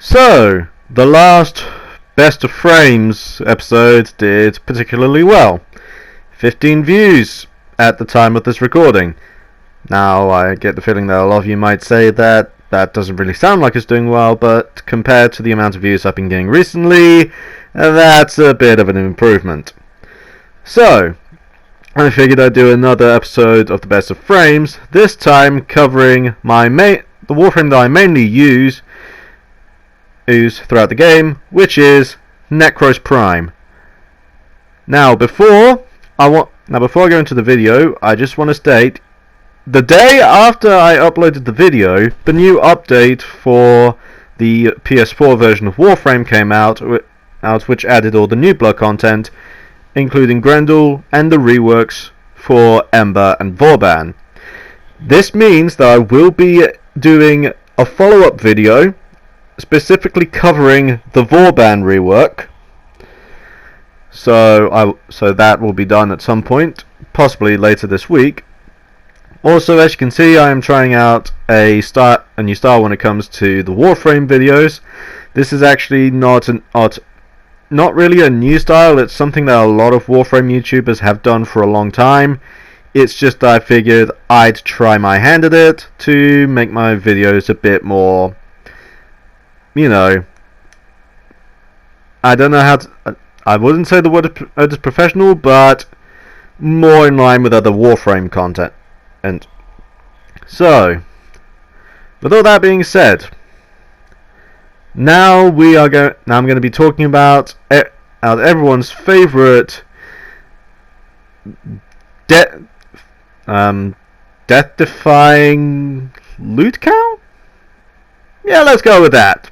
So, the last Best of Frames episode did particularly well. 15 views at the time of this recording. Now, I get the feeling that a lot of you might say that doesn't really sound like it's doing well, but compared to the amount of views I've been getting recently, that's a bit of an improvement. So, I figured I'd do another episode of the Best of Frames, this time covering the Warframe that I mainly use throughout the game, which is Nekros Prime. Now before I go into the video, I just want to state, the day after I uploaded the video, the new update for the PS4 version of Warframe came out, which added all the new blood content, including Grendel and the reworks for Ember and Vauban. This means that I will be doing a follow-up video specifically covering the Vauban rework. So that will be done at some point, possibly later this week. Also, as you can see, I am trying out a new style when it comes to the Warframe videos. This is actually not really a new style. It's something that a lot of Warframe YouTubers have done for a long time. It's just that I figured I'd try my hand at it to make my videos a bit more, I don't know how to, I wouldn't say the word is professional, but more in line with other Warframe content. And so, with all that being said, now I'm going to be talking about everyone's favorite death-defying loot count? Yeah, let's go with that.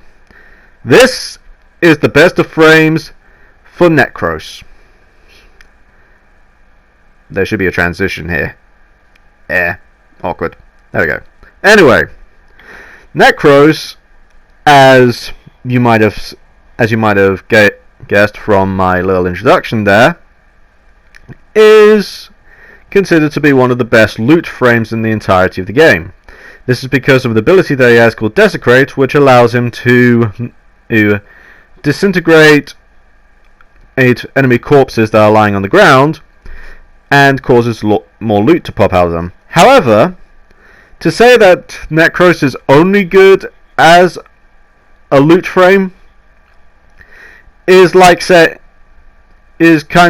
This is the Best of Frames for Nekros. There should be a transition here. Awkward. There we go. Anyway, Nekros, as you might have guessed from my little introduction there, is considered to be one of the best loot frames in the entirety of the game. This is because of the ability that he has called Desecrate, which allows him to disintegrate enemy corpses that are lying on the ground and causes more loot to pop out of them. However, to say that Nekros is only good as a loot frame is kind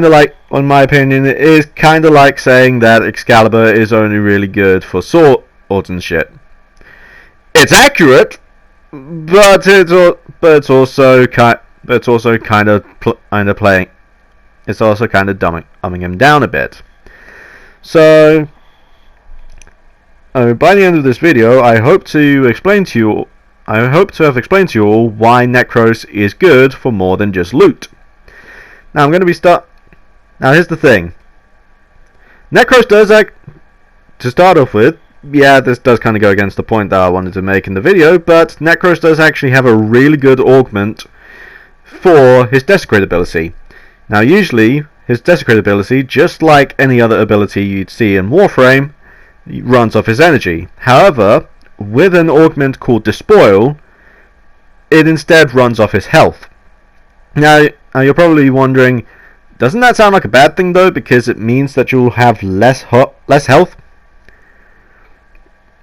of like, in my opinion, it is kind of like saying that Excalibur is only really good for swords and shit. It's accurate, but it's also kind of dumbing him down a bit. So, by the end of this video, I hope to have explained to you all why Nekros is good for more than just loot. Now Now here's the thing. Nekros does to start off with. Yeah, this does kind of go against the point that I wanted to make in the video, but Nekros does actually have a really good augment for his Desecrate ability. Now usually, his Desecrate ability, just like any other ability you'd see in Warframe, runs off his energy. However, with an augment called Despoil, it instead runs off his health. Now you're probably wondering, doesn't that sound like a bad thing though, because it means that you'll have less health?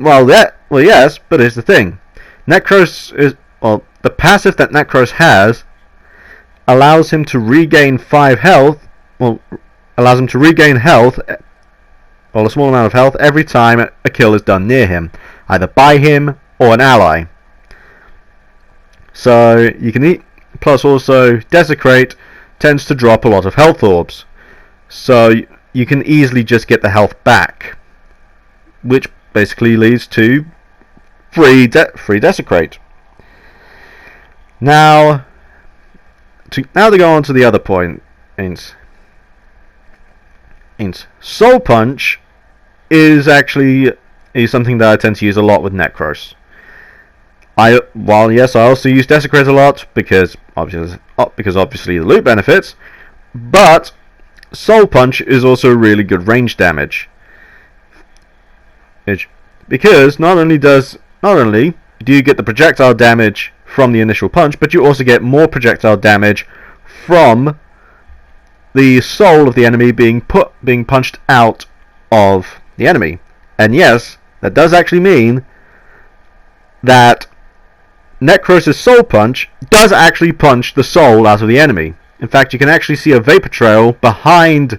Well, yes, but here's the thing. The passive that Nekros has allows him to regain 5 health, allows him to regain health, a small amount of health, every time a kill is done near him, either by him or an ally. So, plus also, Desecrate tends to drop a lot of health orbs, so you can easily just get the health back, which basically leads to free Desecrate. Now to go on to the other point, Soul Punch is something that I tend to use a lot with Nekros. While yes, I also use Desecrate a lot because obviously the loot benefits, but Soul Punch is also really good range damage. Because not only do you get the projectile damage from the initial punch, but you also get more projectile damage from the soul of the enemy being punched out of the enemy. And yes, that does actually mean that Nekros' soul punch does actually punch the soul out of the enemy. In fact, you can actually see a vapor trail behind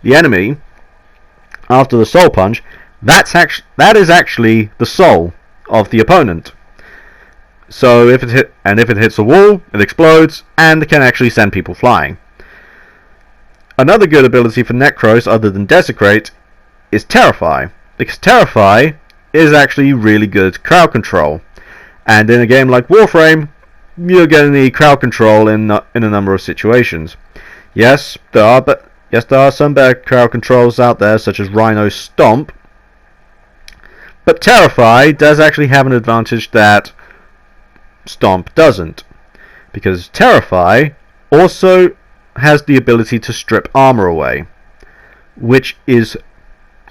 the enemy after the soul punch. That is actually the soul of the opponent. So if it hits a wall, it explodes and can actually send people flying. Another good ability for Nekros, other than Desecrate, is Terrify, because Terrify is actually really good crowd control. And in a game like Warframe, you're going to need crowd control in a number of situations. Yes, there are some better crowd controls out there, such as Rhino Stomp. But Terrify does actually have an advantage that Stomp doesn't, because Terrify also has the ability to strip armor away, which is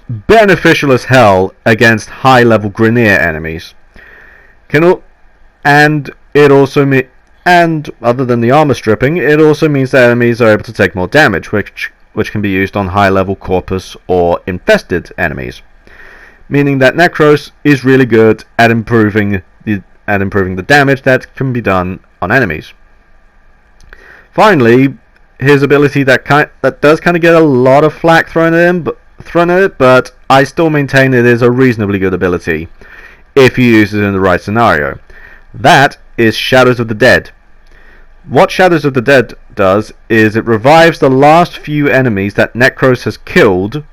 beneficial as hell against high-level Grineer enemies. And other than the armor stripping, it also means that enemies are able to take more damage, which can be used on high-level Corpus or infested enemies. Meaning that Nekros is really good at improving the damage that can be done on enemies. Finally, his ability that does kind of get a lot of flack thrown at it, but I still maintain it is a reasonably good ability if you use it in the right scenario. That is Shadows of the Dead. What Shadows of the Dead does is it revives the last few enemies that Nekros has killed,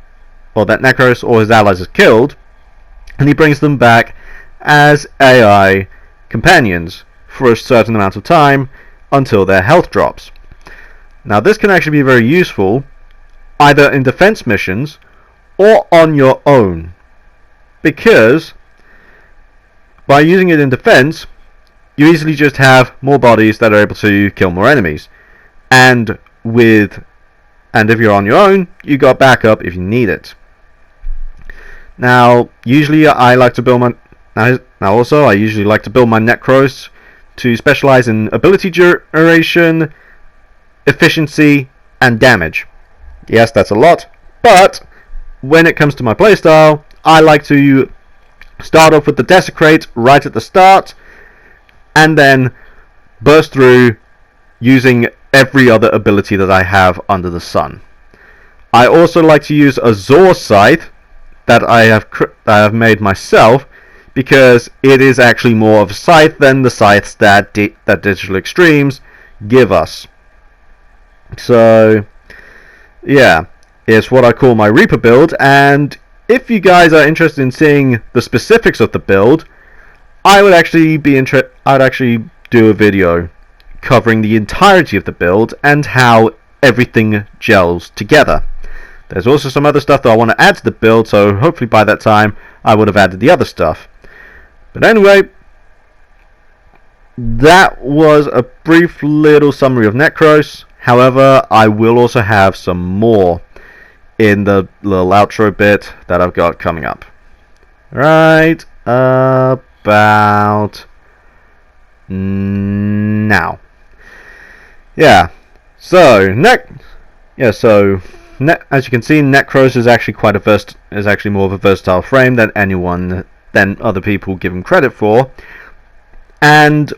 or that Nekros or his allies has killed, and he brings them back as AI companions for a certain amount of time until their health drops. Now this can actually be very useful either in defense missions or on your own, because by using it in defense, you easily just have more bodies that are able to kill more enemies, and if you're on your own, you got backup if you need it. Now usually I like to build my Nekros to specialize in ability duration, efficiency, and damage. Yes, that's a lot, but when it comes to my playstyle, I like to start off with the Desecrate right at the start, and then burst through using every other ability that I have under the sun. I also like to use a Zor Scythe that I have made myself, because it is actually more of a scythe than the scythes that Digital Extremes give us. So yeah, it's what I call my Reaper build, and if you guys are interested in seeing the specifics of the build, I'd actually do a video covering the entirety of the build and how everything gels together. There's also some other stuff that I want to add to the build, so hopefully by that time I would have added the other stuff. But anyway, that was a brief little summary of Nekros. However, I will also have some more in the little outro bit that I've got coming up. Right about now. Yeah. So as you can see, Nekros is actually more of a versatile frame than other people give him credit for, and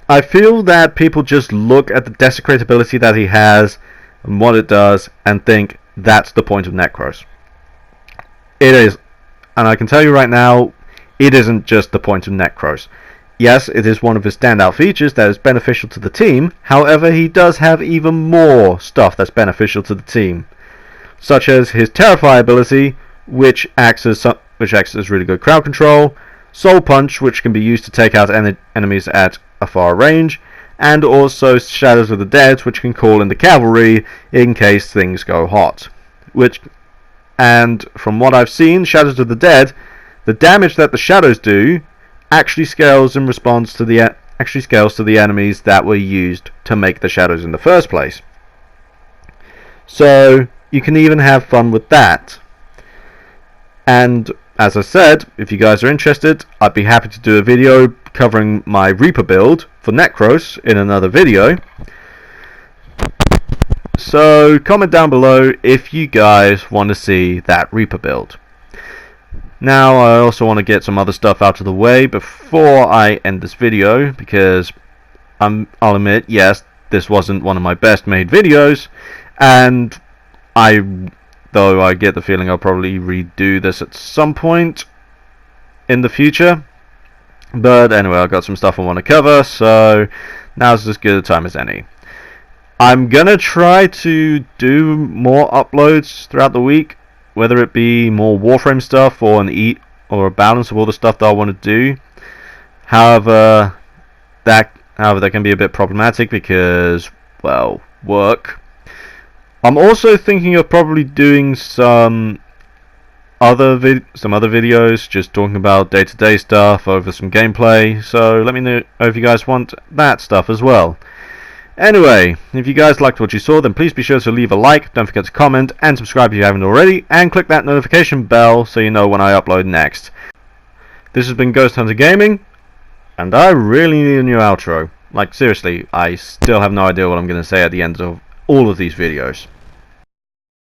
I feel that people just look at the Desecrate ability that he has and what it does and think that's the point of Nekros. It is, and I can tell you right now, it isn't just the point of Nekros. Yes, it is one of his standout features that is beneficial to the team. However, he does have even more stuff that's beneficial to the team, such as his Terrify ability, which acts as really good crowd control, Soul Punch, which can be used to take out enemies at a far range, and also Shadows of the Dead, which can call in the cavalry in case things go hot. And from what I've seen, Shadows of the Dead, the damage that the shadows do actually scales in response to the enemies that were used to make the shadows in the first place. So you can even have fun with that. And as I said, if you guys are interested, I'd be happy to do a video covering my Reaper build for Nekros in another video. So comment down below if you guys want to see that Reaper build. Now I also want to get some other stuff out of the way before I end this video, because I'll admit, yes, this wasn't one of my best made videos, and though I get the feeling I'll probably redo this at some point in the future. But anyway, I've got some stuff I want to cover, so now's as good a time as any. I'm gonna try to do more uploads throughout the week, whether it be more Warframe stuff or a balance of all the stuff that I want to do. However, that can be a bit problematic because, well, work. I'm also thinking of probably doing some other videos, just talking about day-to-day stuff over some gameplay. So let me know if you guys want that stuff as well. Anyway, if you guys liked what you saw, then please be sure to leave a like, don't forget to comment and subscribe if you haven't already, and click that notification bell so you know when I upload next. This has been Ghost Hunter Gaming, and I really need a new outro. Like, seriously, I still have no idea what I'm going to say at the end of all of these videos.